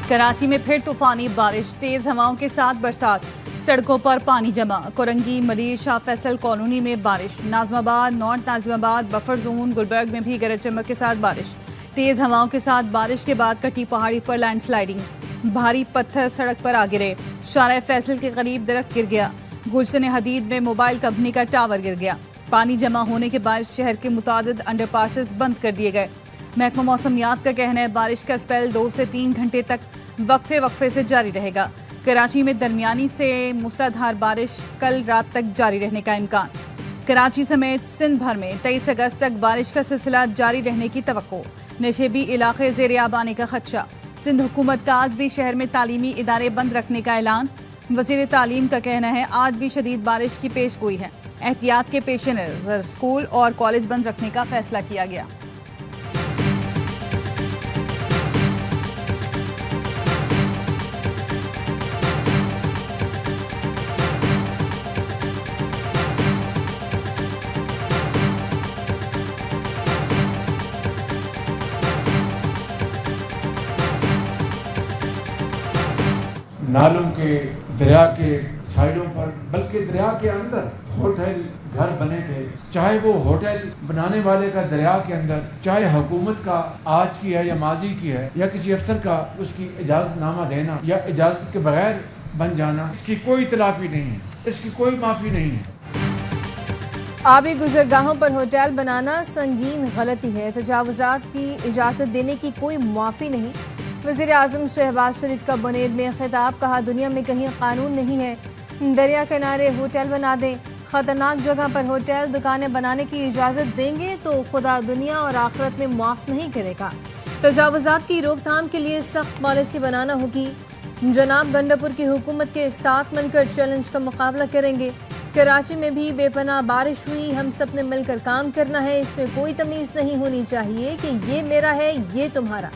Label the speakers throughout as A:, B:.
A: کراچی میں پھر طوفانی بارش، تیز ہواؤں کے ساتھ برسات، سڑکوں پر پانی جمع، کورنگی ملیر شاہ فیصل کالونی میں بارش، ناظم آباد، نارتھ ناظم آباد بفر زون گلبرگ میں بھی گرج چمک کے ساتھ بارش، تیز ہواؤں کے ساتھ بارش کے بعد کٹی پہاڑی پر لینڈ سلائیڈنگ، بھاری پتھر سڑک پر آ گرے، شارع فیصل کے قریب درخت گر گیا، گلشن حدید میں موبائل کمپنی کا ٹاور گر گیا، پانی جمع ہونے کے باعث شہر کے متعدد انڈر پاسز بند کر دیے گئے۔ محکمہ موسمیات کا کہنا ہے بارش کا اسپیل 2 سے 3 گھنٹے تک وقفے سے جاری رہے گا۔ کراچی میں درمیانی سے موسلادھار بارش کل رات تک جاری رہنے کا امکان۔ کراچی سمیت سندھ بھر میں 23 اگست تک بارش کا سلسلہ جاری رہنے کی توقع، نشیبی علاقے زیر آب آنے کا خدشہ۔ سندھ حکومت کا آج بھی شہر میں تعلیمی ادارے بند رکھنے کا اعلان، وزیر تعلیم کا کہنا ہے آج بھی شدید بارش کی پیش گوئی ہے، احتیاط کے پیش نظر اسکول اور کالج بند رکھنے کا فیصلہ کیا گیا۔
B: نالوں کے، دریا کے سائڈوں پر، بلکہ دریا کے اندر ہوٹل گھر بنے تھے، چاہے وہ ہوٹل بنانے والے کا دریا کے اندر، چاہے حکومت کا آج کی ہے یا ماضی کی ہے، یا کسی افسر کا اس کی اجازت نامہ دینا یا اجازت کے بغیر بن جانا، اس کی کوئی تلافی نہیں ہے، اس کی کوئی معافی نہیں ہے۔
C: آبی گزرگاہوں پر ہوٹل بنانا سنگین غلطی ہے، تجاوزات کی اجازت دینے کی کوئی معافی نہیں۔ وزیر اعظم شہباز شریف کا بنید میں خطاب، کہا دنیا میں کہیں قانون نہیں ہے، دریا کنارے ہوٹل بنا دیں، خطرناک جگہ پر ہوٹل دکانیں بنانے کی اجازت دیں گے تو خدا دنیا اور آخرت میں معاف نہیں کرے گا۔ تجاوزات کی روک تھام کے لیے سخت پالیسی بنانا ہوگی۔ جناب گنڈاپور کی حکومت کے ساتھ مل کر چیلنج کا مقابلہ کریں گے۔ کراچی میں بھی بے پناہ بارش ہوئی، ہم سب نے مل کر کام کرنا ہے، اس میں کوئی تمیز نہیں ہونی چاہیے کہ یہ میرا ہے یہ تمہارا۔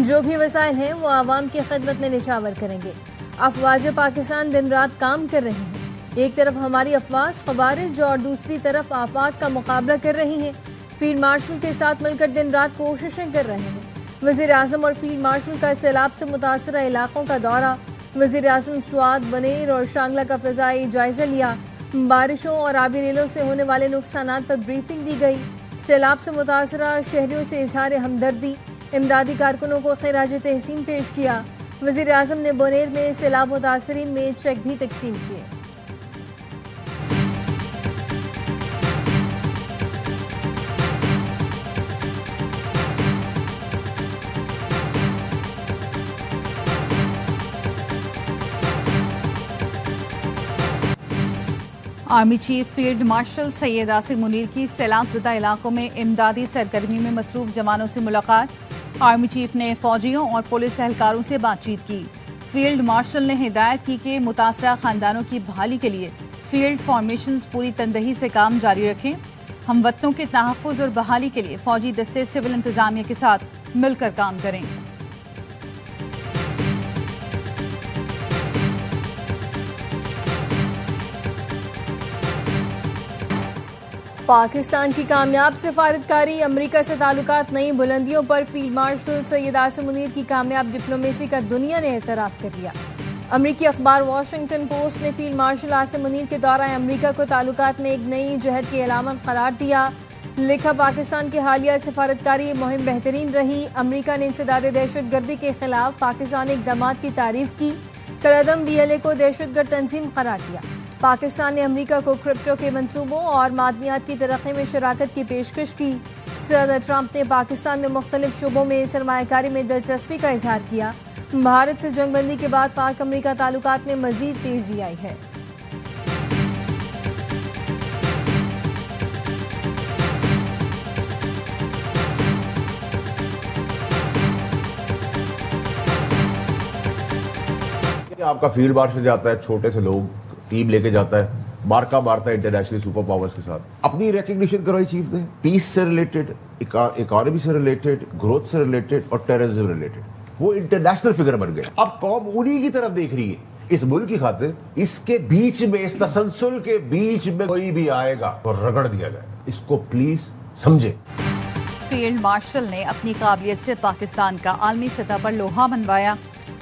C: جو بھی وسائل ہیں وہ عوام کی خدمت میں نشاور کریں گے۔ افواج پاکستان دن رات کام کر رہی ہیں، ایک طرف ہماری افواج خوارج اور دوسری طرف آفات کا مقابلہ کر رہی ہیں۔ فیلڈ مارشل کے ساتھ مل کر دن رات کوششیں کر رہے ہیں۔ وزیر اعظم اور فیلڈ مارشل کا سیلاب سے متاثرہ علاقوں کا دورہ، وزیر اعظم سوات، بنیر اور شانگلہ کا فضائی جائزہ لیا، بارشوں اور آبی ریلوں سے ہونے والے نقصانات پر بریفنگ دی گئی، سیلاب سے متاثرہ شہریوں سے اظہار ہمدردی، امدادی کارکنوں کو خراج تحسین پیش کیا۔ وزیر اعظم نے بونیر میں سیلاب متاثرین میں چیک بھی تقسیم کیے۔
A: Army chief field marshal Syed Asim Munir کی سیلاب زدہ علاقوں میں امدادی سرگرمی میں مصروف جوانوں سے ملاقات۔ آرمی چیف نے فوجیوں اور پولیس اہلکاروں سے بات چیت کی۔ فیلڈ مارشل نے ہدایت کی کہ متاثرہ خاندانوں کی بحالی کے لیے فیلڈ فارمیشنز پوری تندہی سے کام جاری رکھیں، ہم وطنوں کے تحفظ اور بحالی کے لیے فوجی دستے سول انتظامیہ کے ساتھ مل کر کام کریں۔
C: پاکستان کی کامیاب سفارتکاری، امریکہ سے تعلقات نئی بلندیوں پر، فیلڈ مارشل سید عاصم منیر کی کامیاب ڈپلومیسی کا دنیا نے اعتراف کر لیا۔ امریکی اخبار واشنگٹن پوسٹ نے فیلڈ مارشل عاصم منیر کے دورہ امریکہ کو تعلقات میں ایک نئی جہت کی علامت قرار دیا۔ لکھا پاکستان کی حالیہ سفارتکاری مہم بہترین رہی، امریکہ نے انسداد دہشت گردی کے خلاف پاکستانی اقدامات کی تعریف کی، کالعدم BLA کو دہشت گرد تنظیم قرار دیا۔ پاکستان نے امریکہ کو کرپٹو کے منصوبوں اور معدنیات کی ترقی میں شراکت کی پیشکش کی۔ صدر ٹرمپ نے پاکستان میں مختلف شعبوں میں سرمایہ کاری میں دلچسپی کا اظہار کیا۔ بھارت سے جنگ بندی کے بعد پاک امریکہ تعلقات میں مزید تیزی آئی ہے۔
D: آپ کا فیلڈ مارشل جاتا ہے، چھوٹے سے لوگ ٹیم لے کے جاتا ہے، مارکا مارتا ہے انٹرنیشنل سپر پاورز کے ساتھ۔ اپنی ریکگنیشن کرائی چیف نے، پیس سے ریلیٹڈ، اکانومی سے ریلیٹڈ، گروتھ سے ریلیٹڈ اور ٹیررزم ریلیٹڈ، وہ انٹرنیشنل فگر بن گئے۔ اب قوم انہی کی طرف دیکھ رہی ہے اس ملک کی خاطر۔ اس کے بیچ میں، اس تسلسل کے بیچ میں کوئی بھی آئے گا تو رگڑ دیا جائے، اس کو پلیز سمجھے۔
A: فیلڈ مارشل نے اپنی قابلیت سے پاکستان کا عالمی سطح پر لوہا منوایا۔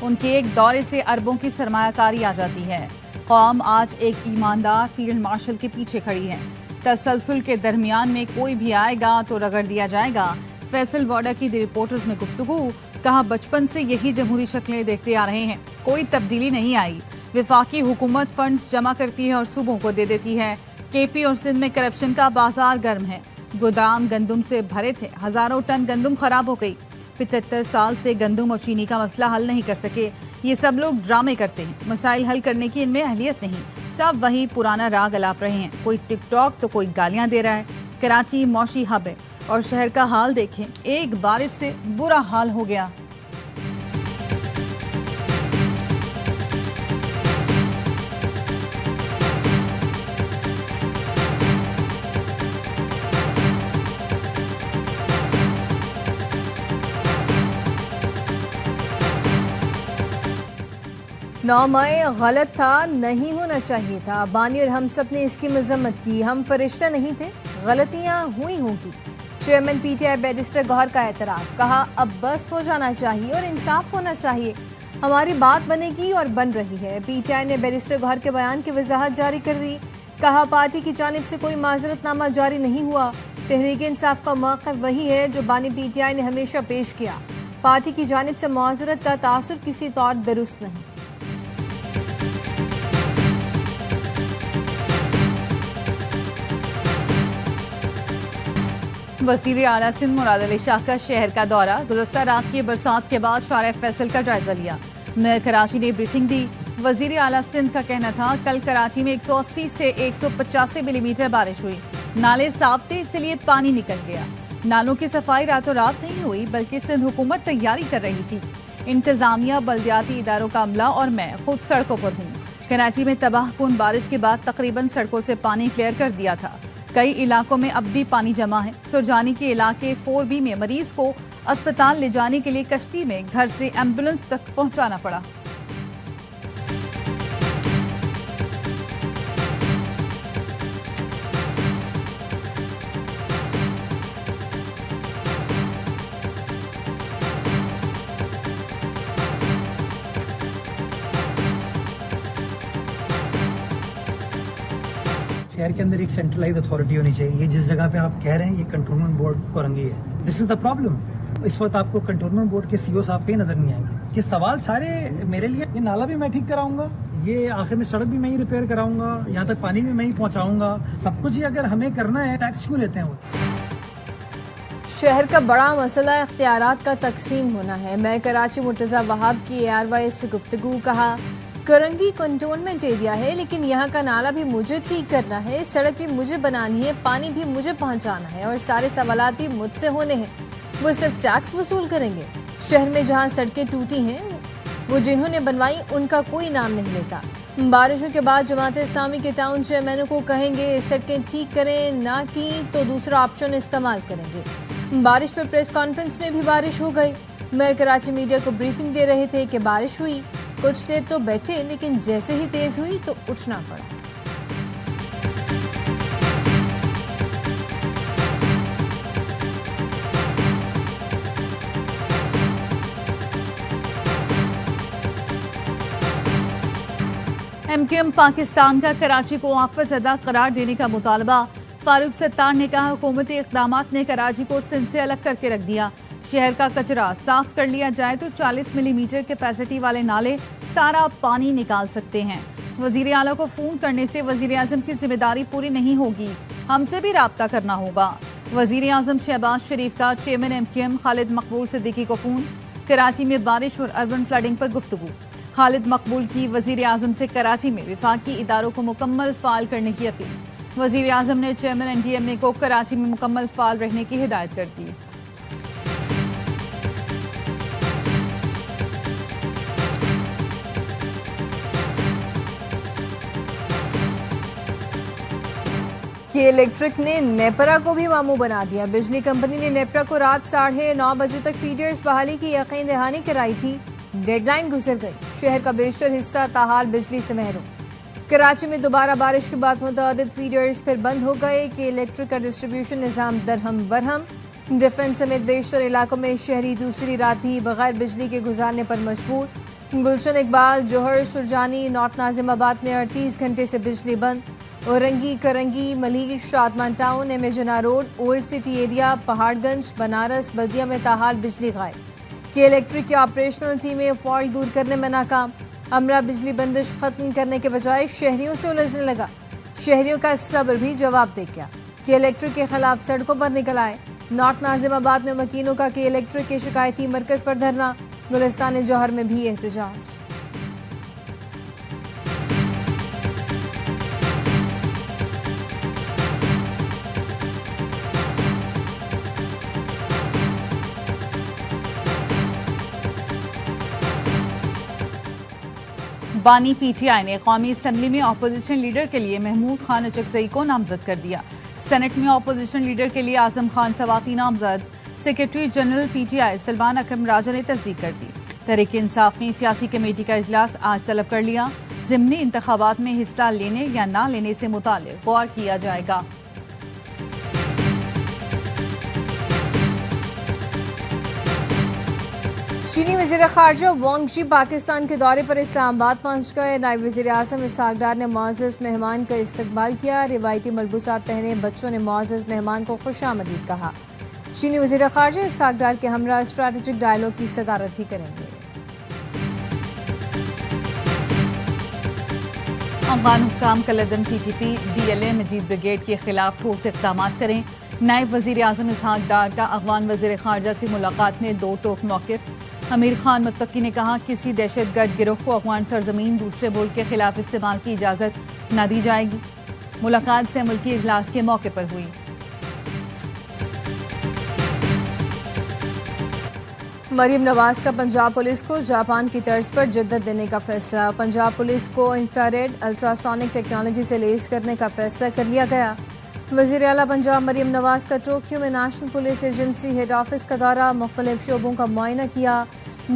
A: ان کے ایک دورے سے اربوں کی سرمایہ کاری آ جاتی ہے۔ قوم آج ایک ایماندار فیلڈ مارشل کے پیچھے کھڑی ہے۔ تسلسل کے درمیان میں کوئی بھی آئے گا تو رگڑ دیا جائے گا۔ فیصل واڈا کی دی رپورٹرز میں گفتگو، کہا بچپن سے یہی جمہوری شکلیں دیکھتے آ رہے ہیں، کوئی تبدیلی نہیں آئی۔ وفاقی حکومت فنڈز جمع کرتی ہے اور صوبوں کو دے دیتی ہے۔ کے پی اور سندھ میں کرپشن کا بازار گرم ہے۔ گودام گندم سے بھرے تھے، ہزاروں ٹن گندم خراب ہو گئی۔ 75 سال سے گندم اور چینی کا مسئلہ حل نہیں کر سکے۔ یہ سب لوگ ڈرامے کرتے ہیں، مسائل حل کرنے کی ان میں اہلیت نہیں، سب وہی پرانا راگ الاپ رہے ہیں۔ کوئی ٹک ٹاک تو کوئی گالیاں دے رہا ہے۔ کراچی موشی ہب ہے اور شہر کا حال دیکھیں، ایک بارش سے برا حال ہو گیا۔
C: نامائے غلط تھا، نہیں ہونا چاہیے تھا۔ بانی اور ہم سب نے اس کی مذمت کی۔ ہم فرشتہ نہیں تھے، غلطیاں ہوئی ہوں گی۔ Chairman P T I barrister Gohar کا اعتراف، کہا اب بس ہو جانا چاہیے اور انصاف ہونا چاہیے۔ ہماری بات بنے گی اور بن رہی ہے۔ پی ٹی آئی نے بیرسٹر گوہر کے بیان کی وضاحت جاری کر دی، کہا پارٹی کی جانب سے کوئی معذرت نامہ جاری نہیں ہوا۔ تحریک انصاف کا موقف وہی ہے جو بانی پی ٹی آئی نے ہمیشہ پیش کیا۔ پارٹی کی جانب سے معذرت کا تاثر کسی طور درست نہیں۔
A: وزیر اعلیٰ سندھ مراد علی شاہ کا شہر کا دورہ، گزشتہ رات کی برسات کے بعد شارع فیصل کا جائزہ لیا۔ میئر کراچی نے بریفنگ دی۔ وزیر اعلیٰ سندھ کا کہنا تھا کل کراچی میں 180 سے 185 ملی میٹر بارش ہوئی، نالے صاف تھے اس لیے پانی نکل گیا۔ نالوں کی صفائی راتوں رات نہیں ہوئی بلکہ سندھ حکومت تیاری کر رہی تھی۔ انتظامیہ، بلدیاتی اداروں کا عملہ اور میں خود سڑکوں پر ہوں۔ کراچی میں تباہ کن بارش کے بعد تقریباً سڑکوں سے پانی کلیئر کر دیا تھا۔ کئی علاقوں میں اب بھی پانی جمع ہے۔ سرجانی کے علاقے 4B میں مریض کو اسپتال لے جانے کے لیے کشتی میں گھر سے ایمبولنس تک پہنچانا پڑا۔
E: شہر کے اندر ایک سینٹرلائز اتھارٹی ہونی چاہیے۔ جس جگہ پہ آپ کہہ رہے ہیں یہ کنٹونمنٹ بورڈ کورنگی ہے، دس از دا پرابلم۔ اس وقت آپ کو کنٹونمنٹ بورڈ کے سی او صاحب کہیں نظر نہیں آئیں گے۔ یہ سوال سارے میرے لیے، یہ نالا بھی میں ٹھیک کراؤں گا، یہ آخر میں سڑک بھی میں ہی ریپیئر کراؤں گا، یہاں تک پانی بھی میں ہی پہنچاؤں گا، سب کچھ ہی اگر ہمیں کرنا ہے ٹیکس کیوں لیتے ہیں وہ؟
C: شہر کا بڑا مسئلہ اختیارات کا تقسیم ہونا ہے۔ میئر کراچی مرتضی وہاب کی ARY سے گفتگو، کہا کرنگی کنٹونمنٹ ایریا ہے لیکن یہاں کا نالا بھی مجھے ٹھیک کرنا ہے، سڑک بھی مجھے بنانی ہے، پانی بھی مجھے پہنچانا ہے اور سارے سوالات بھی مجھ سے ہونے ہیں۔ وہ صرف ٹیکس وصول کریں گے۔ شہر میں جہاں سڑکیں ٹوٹی ہیں وہ جنہوں نے بنوائی ان کا کوئی نام نہیں لیتا۔ بارشوں کے بعد جماعت اسلامی کے ٹاؤن چیئرمینوں کو کہیں گے سڑکیں ٹھیک کریں، نہ کی تو دوسرا آپشن استعمال کریں گے۔ بارش پر پریس کانفرنس میں بھی بارش ہو گئی۔ میئر کراچی میڈیا کو بریفنگ دے رہے تھے کہ بارش ہوئی، کچھ دیر تو بیٹھے لیکن جیسے ہی تیز ہوئی تو اٹھنا پڑا۔
A: MQM پاکستان کا کراچی کو حافظ زدہ قرار دینے کا مطالبہ۔ فاروق ستار نے کہا حکومتی اقدامات نے کراچی کو سندھ سے الگ کر کے رکھ دیا۔ شہر کا کچرا صاف کر لیا جائے تو 40 ملی میٹر کیپیسٹی والے نالے سارا پانی نکال سکتے ہیں۔ وزیر اعلیٰ کو فون کرنے سے وزیر اعظم کی ذمہ داری پوری نہیں ہوگی، ہم سے بھی رابطہ کرنا ہوگا۔ وزیر اعظم شہباز شریف کا چیئرمین MQM خالد مقبول صدیقی کو فون۔ کراچی میں بارش اور اربن فلڈنگ پر گفتگو۔ خالد مقبول کی وزیر اعظم سے کراچی میں وفاقی اداروں کو مکمل فعال کرنے کی اپیل۔ وزیر اعظم نے چیئرمین NDMA کو کراچی میں مکمل فعال رہنے کی ہدایت کر دی۔
C: کہ الیکٹرک نے نیپرا کو بھی ماموں بنا دیا۔ بجلی کمپنی نے نیپرا کو رات 9:30 بجے تک فیڈرز بحالی کی یقین دہانی کرائی تھی، ڈیڈ لائن گزر گئی۔ شہر کا بیشتر حصہ تاحال بجلی سے محروم۔ کراچی میں دوبارہ بارش کے بعد متعدد فیڈرز پھر بند ہو گئے کہ الیکٹرک کا ڈسٹریبیوشن نظام درہم برہم۔ ڈیفنس سمیت بیشتر علاقوں میں شہری دوسری رات بھی بغیر بجلی کے گزارنے پر مجبور۔ گلشن اقبال، جوہر، سرجانی، نارتھ ناظم آباد میں 38 گھنٹے سے بجلی بند۔ اورنگی، کرنگی، ملیر، شادمان ٹاؤن، ایم اے جناح روڈ، اولڈ سٹی ایریا، پہاڑ گنج، بنارس، بلدیہ میں تاحال بجلی غائب۔ کے الیکٹرک کی آپریشنل ٹیمیں فالٹ دور کرنے میں ناکام۔ امرا بجلی بندش ختم کرنے کے بجائے شہریوں سے الجھنے لگا۔ شہریوں کا صبر بھی جواب دے گیا۔ کے الیکٹرک کے خلاف سڑکوں پر نکل آئے۔ نارتھ ناظم آباد میں مکینوں کا کے الیکٹرک کے شکایتی مرکز پر دھرنا۔ گلستان جوہر میں بھی احتجاج۔
A: بانی پی ٹی آئی نے قومی اسمبلی میں اپوزیشن لیڈر کے لیے محمود خان اچکزئی کو نامزد کر دیا۔ سینٹ میں اپوزیشن لیڈر کے لیے اعظم خان سواتی نامزد۔ Secretary general P T I Salman Akram Raja نے تصدیق کر دی۔ تحریک انصاف نے سیاسی کمیٹی کا اجلاس آج طلب کر لیا۔ ضمنی انتخابات میں حصہ لینے یا نہ لینے سے متعلق غور کیا جائے گا۔
C: چینی وزیر خارجہ وانگ جی پاکستان کے دورے پر اسلام آباد پہنچ گئے۔ نائب وزیر اعظم اسحاق ڈار نے معزز مہمان کا استقبال کیا۔ روایتی ملبوسات پہنے بچوں نے معزز مہمان کو خوش آمدید کہا۔ چینی وزیر خارجہ اسحاق ڈار کے ہمراہ اسٹریٹجک ڈائیلاگ کی صدارت بھی کریں گے۔
A: افغان حکام کلدم T T P D L A Majeed brigade کے خلاف ٹھوس اقدامات کریں۔ نائب وزیر اعظم اسحاق ڈار کا افغان وزیر خارجہ سے ملاقات میں دو ٹوک موقف۔ امیر خان متقی نے کہا کسی دہشت گرد گروہ کو افغان سرزمین دوسرے ملک کے خلاف استعمال کی اجازت نہ دی جائے گی۔ ملاقات سے ملکی اجلاس کے موقع پر ہوئی۔
C: مریم نواز کا پنجاب پولیس کو جاپان کی طرز پر جدت دینے کا فیصلہ۔ پنجاب پولیس کو انفراریڈ الٹراسونک ٹیکنالوجی سے لیس کرنے کا فیصلہ کر لیا گیا۔ وزیر اعلیٰ پنجاب مریم نواز کا ٹوکیو میں national police agency head office کا دورہ، مختلف شعبوں کا معائنہ کیا۔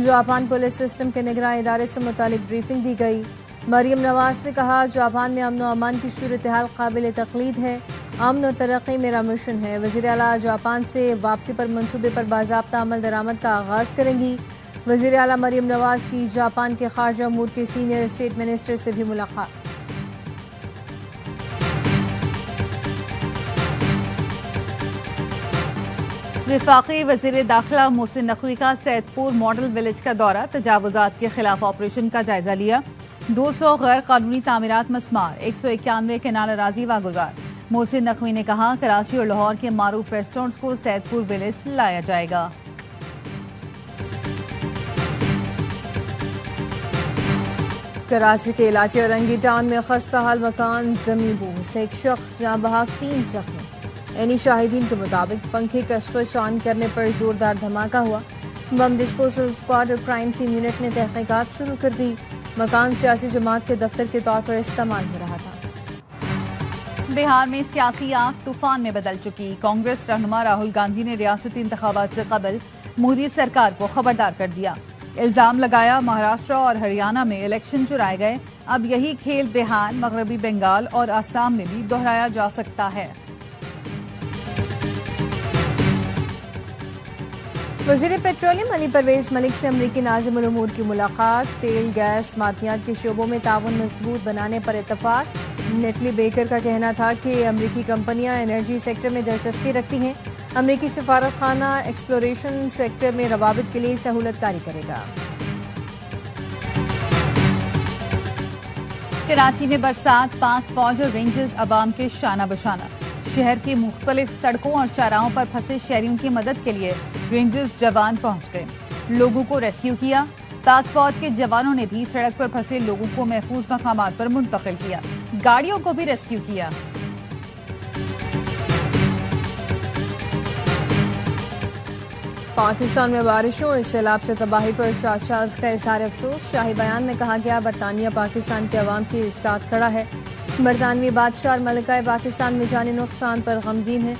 C: جاپان پولیس سسٹم کے نگراں ادارے سے متعلق بریفنگ دی گئی۔ مریم نواز نے کہا جاپان میں امن و امان کی صورتحال قابل تقلید ہے، امن و ترقی میرا مشن ہے۔ وزیر اعلیٰ جاپان سے واپسی پر منصوبے پر باضابطہ عمل درآمد کا آغاز کریں گی۔ وزیر اعلیٰ مریم نواز کی جاپان کے خارجہ امور کے سینئر اسٹیٹ منسٹر سے بھی ملاقات۔
A: وفاقی وزیر داخلہ محسن نقوی کا سید پور ماڈل ولیج کا دورہ، تجاوزات کے خلاف آپریشن کا جائزہ لیا۔ 200 غیر قانونی تعمیرات مسمار، 191 کینال اراضی واگزار۔ محسن نقوی نے کہا کراچی اور لاہور کے معروف ریسٹورنٹس کو سید پور ولیج لایا جائے گا۔
C: کراچی کے علاقے اورنگی ٹاؤن میں خستہ حال مکان زمین بوس، ایک شخص جاں بحق 3 زخمی۔ اینی شاہدین کے مطابق پنکھے کا سوئچ آن کرنے پر زوردار دھماکہ ہوا۔ بم ڈسپوزل اسکواڈ اور کرائم سین یونٹ نے تحقیقات شروع کر دی۔ مکان سیاسی جماعت کے دفتر کے طور پر استعمال ہو رہا تھا۔
A: بہار میں سیاسی آگ طوفان میں بدل چکی۔ کانگریس رہنما راہل گاندھی نے ریاستی انتخابات سے قبل مودی سرکار کو خبردار کر دیا۔ الزام لگایا مہاراشٹر اور ہریانہ میں الیکشن چرائے گئے، اب یہی کھیل بہار، مغربی بنگال اور آسام میں بھی دہرایا جا سکتا ہے۔
C: وزیر پیٹرولیم علی پرویز ملک سے امریکی ناظم الامور کی ملاقات، تیل گیس معدنیات کے شعبوں میں تعاون مضبوط بنانے پر اتفاق۔ نیٹلی بیکر کا کہنا تھا کہ امریکی کمپنیاں انرجی سیکٹر میں دلچسپی رکھتی ہیں، امریکی سفارت خانہ ایکسپلوریشن سیکٹر میں روابط کے لیے سہولت کاری کرے گا۔
A: کراچی میں برسات، پاک فوج اور رینجرز عوام کے شانہ بشانہ۔ شہر کی مختلف سڑکوں اور چوراہوں پر پھنسے شہریوں کی مدد کے لیے رینجرز جوان پہنچ گئے، لوگوں کو ریسکیو کیا۔ پاک فوج کے جوانوں نے بھی سڑک پر پھنسے لوگوں کو محفوظ مقامات پر منتقل کیا، گاڑیوں کو بھی ریسکیو کیا۔
C: پاکستان میں بارشوں اور سیلاب سے تباہی پر شاہ چارلس کا اظہار افسوس۔ شاہی بیان میں کہا گیا برطانیہ پاکستان کے عوام کے ساتھ کھڑا ہے، برطانوی بادشاہ اور ملکہ پاکستان میں جانی نقصان پر غمگین ہے۔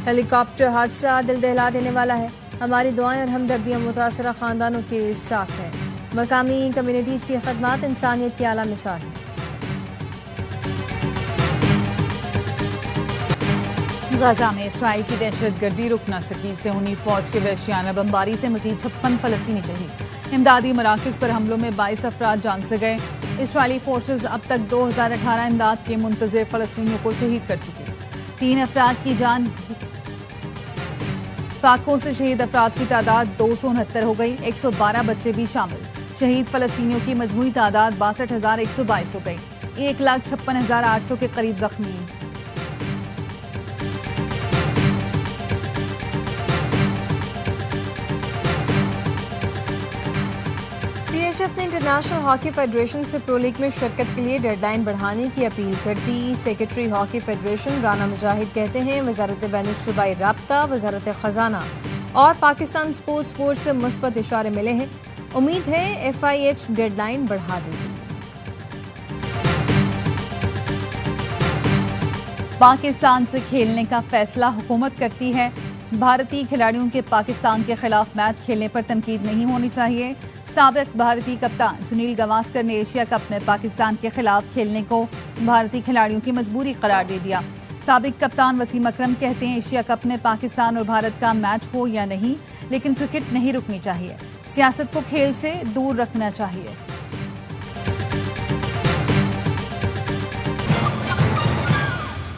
C: ہیلی کاپٹر حادثہ دل دہلا دینے والا ہے، ہماری دعائیں اور ہمدردیاں متاثرہ خاندانوں کے ساتھ ہیں۔ مقامی کمیونٹیز کی خدمات انسانیت کی اعلیٰ مثال ہیں۔
A: غزہ میں اسرائیل کی دہشت گردی رک نہ سکی، صہیونی فوج کے وحشیانہ بمباری سے مزید 56 فلسطینی شہید۔ امدادی مراکز پر حملوں میں 22 افراد جان سے گئے. اسرائیلی فورسز اب تک 2018 امداد کے منتظر فلسطینیوں کو شہید کر چکی. 3 افراد کی جان. ساکھوں سے شہید افراد کی تعداد 269 ہو گئی. 112 بچے بھی شامل. شہید فلسطینیوں کی مجموعی تعداد 62,122 ہو گئی. 1,56,800 کے قریب زخمی.
C: پی ایچ ایف نے انٹرنیشنل ہاکی فیڈریشن سے پرو لیگ میں شرکت کے لیے ڈیڈ لائن بڑھانے کی اپیل کر دی. سیکرٹری ہاکی فیڈریشن رانا مجاہد کہتے ہیں وزارت بین الصوبائی رابطہ، وزارت خزانہ اور پاکستان اسپورٹس بورڈ سے مثبت اشارے ملے ہیں. امید ہے F I H deadline بڑھا دے گی.
A: پاکستان سے کھیلنے کا فیصلہ حکومت کرتی ہے. بھارتی کھلاڑیوں کے پاکستان کے خلاف میچ کھیلنے پر تنقید نہیں ہونی چاہیے. سابق بھارتی کپتان سنیل گواسکر نے ایشیا کپ میں پاکستان کے خلاف کھیلنے کو بھارتی کھلاڑیوں کی مجبوری قرار دے دیا. سابق کپتان وسیم اکرم کہتے ہیں ایشیا کپ میں پاکستان اور بھارت کا میچ ہو یا نہیں، لیکن کرکٹ نہیں رکنی چاہیے. سیاست کو کھیل سے دور رکھنا چاہیے.